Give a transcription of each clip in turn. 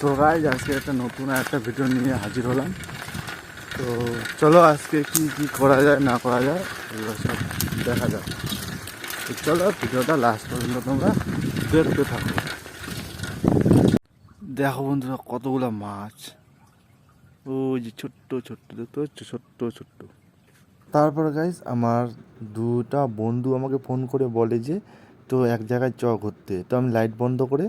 So guys আজকে নতুন একটা ভিডিও নিয়ে হাজির হলাম। তো চলো আজকে কি কি করা যায় না করা যায় এগুলো সব দেখা যাক। তো চলো ভিডিওটা লাস্ট পর্যন্ত তোমরা দেখতে থাকো। দেখো বন্ধুরা কতগুলো মাছ, ওই যে ছোট্ট ছোট্ট দেখতে পাচ্ছ, ছোট্ট ছোট্ট। তারপর গাইস আমার দুটা বন্ধু আমাকে ফোন করে বলে যে তো এক জায়গায় ঘুরতে। তো আমি লাইট বন্ধ করে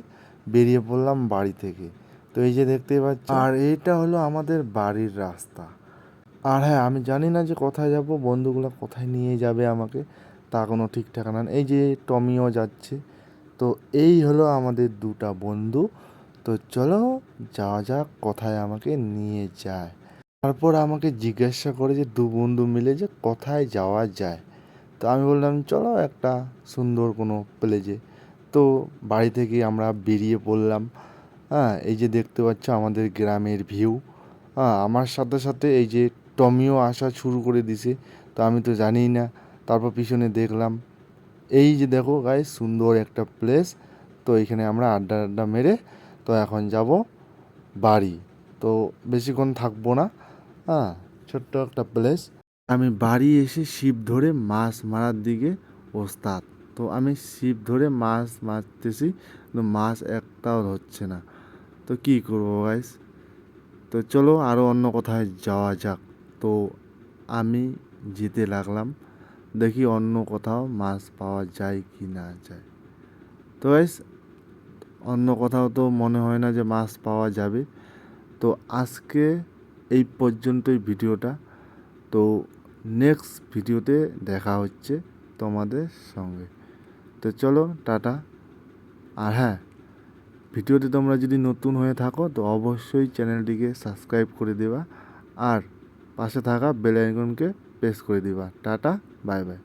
বেরিয়ে পড়লাম বাড়ি থেকে। তো এই যে দেখতেই পাচ্ছ, আর এইটা হলো আমাদের বাড়ির রাস্তা। আর হ্যাঁ, আমি জানি না যে কোথায় যাব, বন্ধুগুলো কোথায় নিয়ে যাবে আমাকে তা কোনো ঠিক ঠিকানা নেই। এই যে টমিও যাচ্ছে। তো এই হলো আমাদের দুটা বন্ধু। তো চলো যাওয়া যাক কোথায় আমাকে নিয়ে যায়। তারপর আমাকে জিজ্ঞাসা করে যে দু বন্ধু মিলে যে কোথায় যাওয়া যায়। তো আমি বললাম চলো একটা সুন্দর কোনো প্লেজে। তো বাড়ি থেকে আমরা বেরিয়ে পড়লাম। হ্যাঁ, এই যে দেখতে পাচ্ছ আমাদের গ্রামের ভিউ। হ্যাঁ, আমার সাথে সাথে এই যে টমিও আসা শুরু করে দিছে। তো আমি তো জানিই না। তারপর পিছনে দেখলাম, এই যে দেখো গাইস সুন্দর একটা প্লেস। তো এখানে আমরা আড্ডা আড্ডা মেরে তো এখন যাব বাড়ি। তো বেশিক্ষণ থাকবো না। হ্যাঁ, ছোট্ট একটা প্লেস। আমি বাড়ি এসে ছিপ ধরে মাছ মারার দিকে ওস্তাদ। তো আমি ছিপ ধরে মাছ মারতেছি, কিন্তু মাছ একটাও ধরছে না। তো কী করবো গাইস। তো চলো আরও অন্য কোথায় যাওয়া যাক। তো আমি যেতে লাগলাম, দেখি অন্য কোথাও মাছ পাওয়া যায় কি না যায়। তো গাইস অন্য কোথাও তো মনে হয় না যে মাছ পাওয়া যাবে। তো আজকে এই পর্যন্তই ভিডিওটা। তো নেক্সট ভিডিওতে দেখা হচ্ছে তোমাদের সঙ্গে। তো চলো টাটা। আর হ্যাঁ, ভিডিওতে তোমরা যদি নতুন হয়ে থাকো তো অবশ্যই চ্যানেলটিকে সাবস্ক্রাইব করে দেবা আর পাশে থাকা বেল আইকনকে প্রেস করে দিবা। Tata, bye bye.